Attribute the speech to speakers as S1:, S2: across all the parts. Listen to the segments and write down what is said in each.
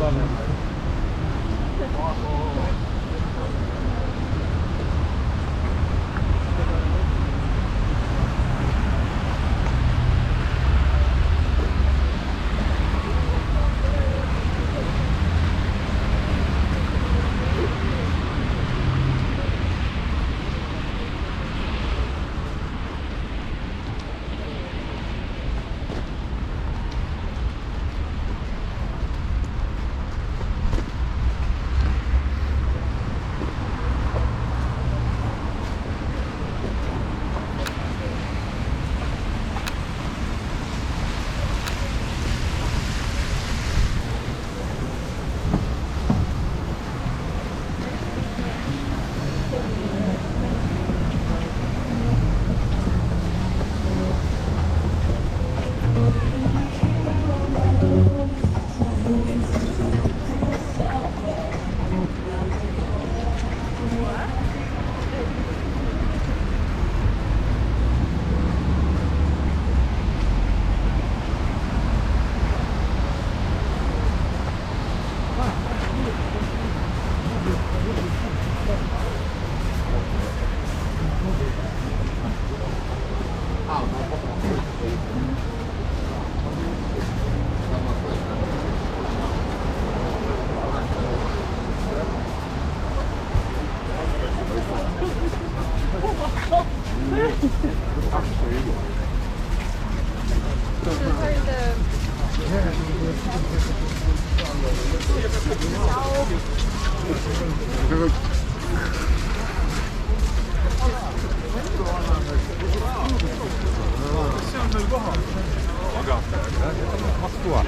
S1: stronę. Moskva.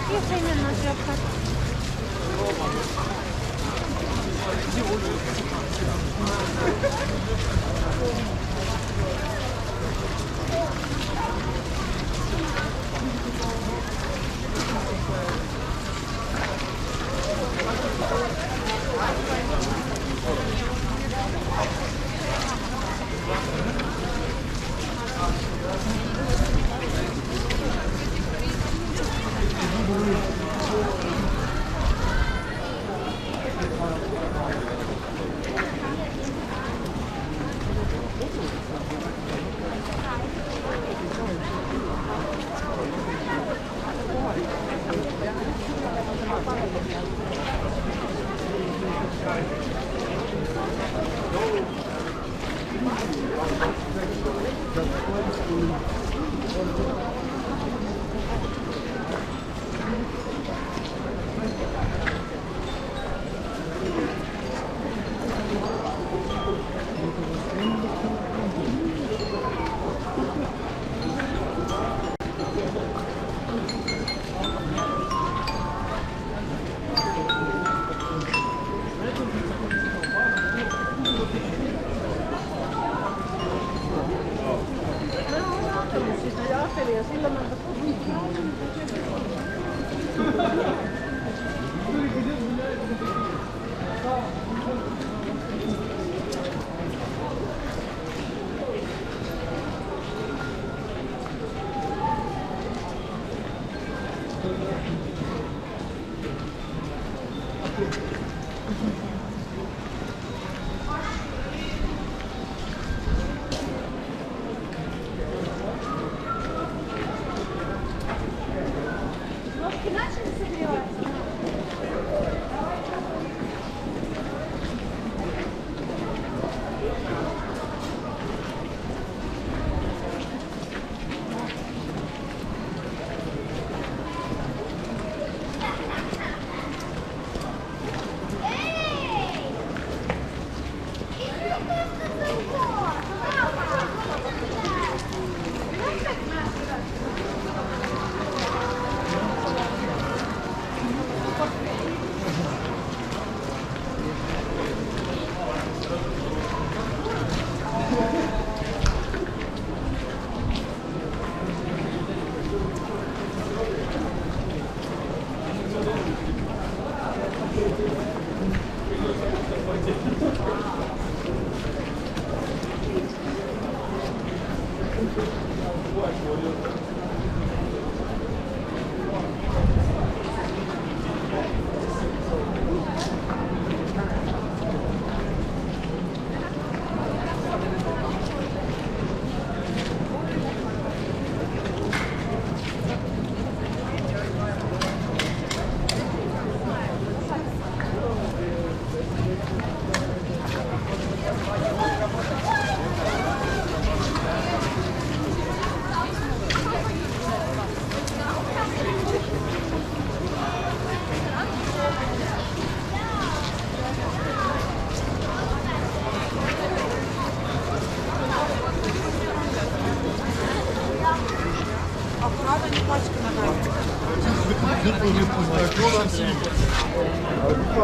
S2: Какие цены на трёпках?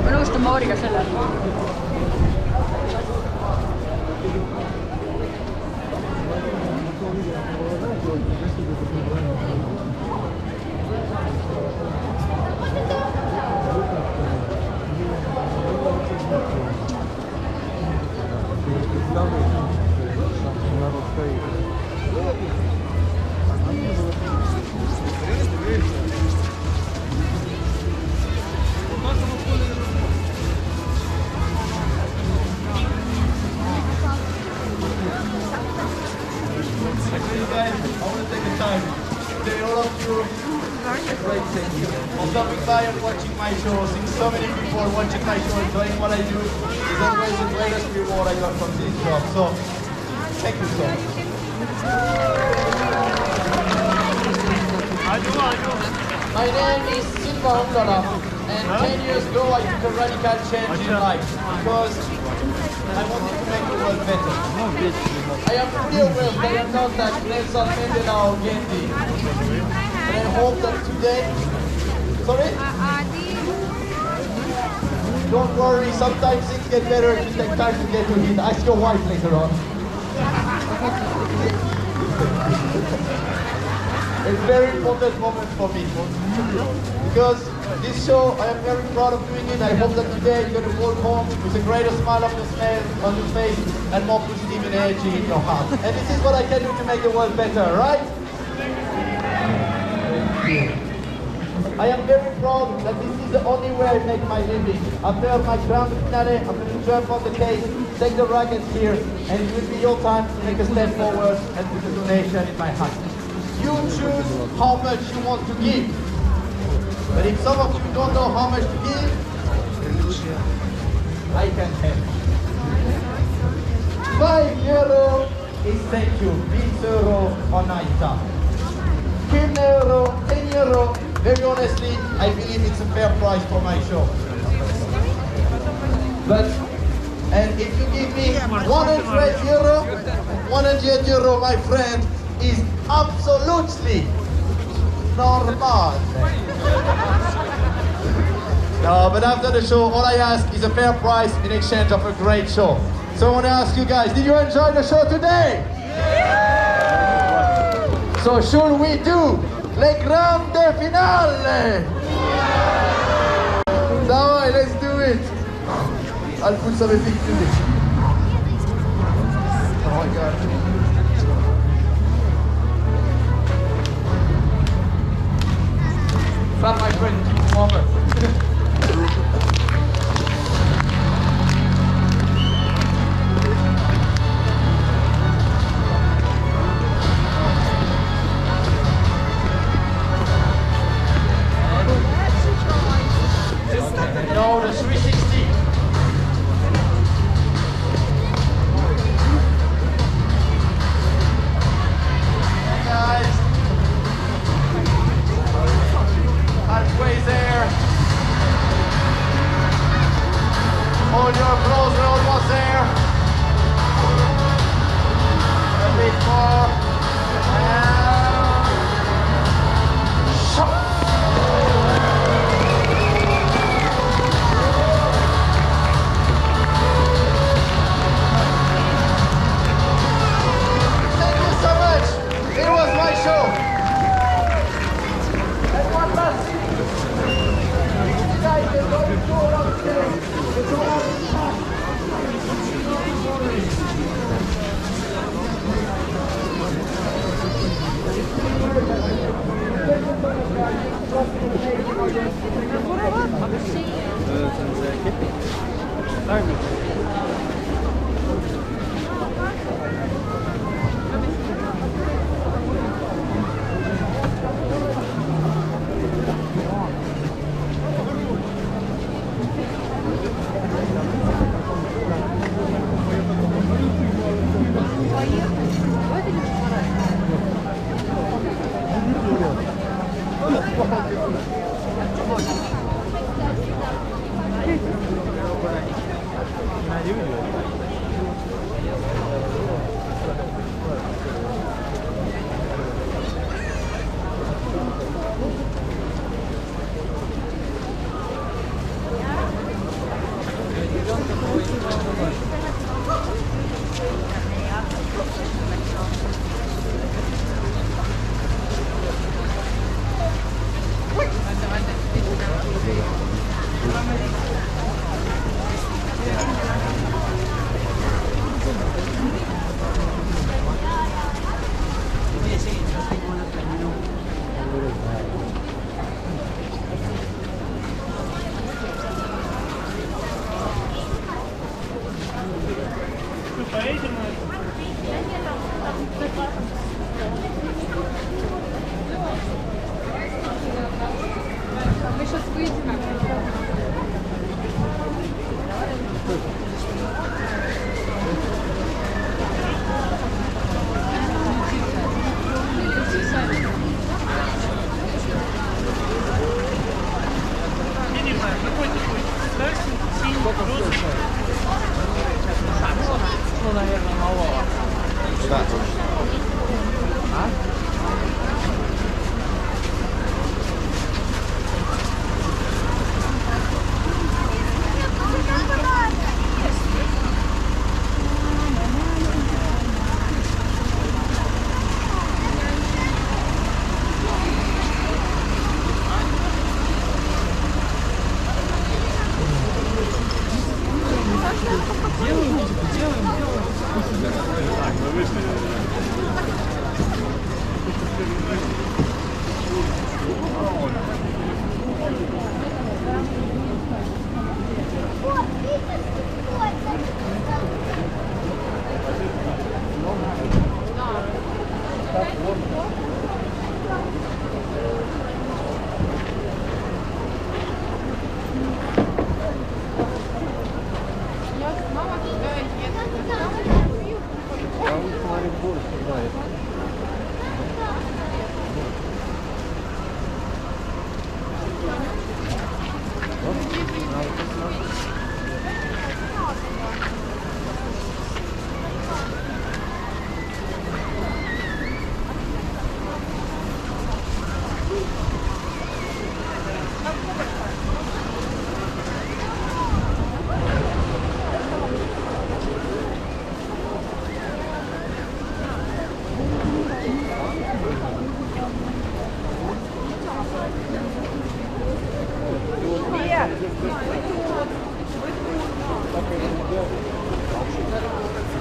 S1: ma nõustun Mauriga sellel.
S3: Stopping by and watching my show. Since so many people are watching my show, enjoying what I do, is always the greatest reward I got from this job. So, thank you so much. My name is Silva Ungala, and 10 years ago I took a radical change in life because I wanted to make the world better. I am fully aware that I am not that Nelson Mandela or Gandhi, but I hope that today. Sorry? Don't worry, sometimes things get better if you take time to get to it. Ask your wife later on. It's a very important moment for me. Because this show, I am very proud of doing it. I hope that today you're going to walk home with a greater smile on your face and more positive energy in your heart. And this is what I can do to make the world better, right? I am very proud that this is the only way I make my living. After my grand finale, I'm going to jump on the case, take the rackets here, and it will be your time to make a step forward and put a donation in my hand. You choose how much you want to give. But if some of you don't know how much to give, I can help. €5 is thank you, 20 euro on Aita. 10 euro, 10 euro. Very honestly, I believe it's a fair price for my show. But, and if you give me 100 euro, my friend, is absolutely normal. No, but after the show, all I ask is a fair price in exchange of a great show. So I want to ask you guys, did you enjoy the show today? Yeah! So should we do le grande finale? Давай, let's do it. I'll put some effects in it. Oh my God. From my friend, keep over. No, the 360. that.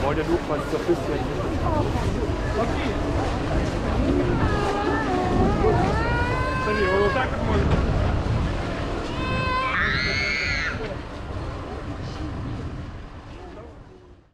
S4: Wollte du mal so ein bisschen. Okay.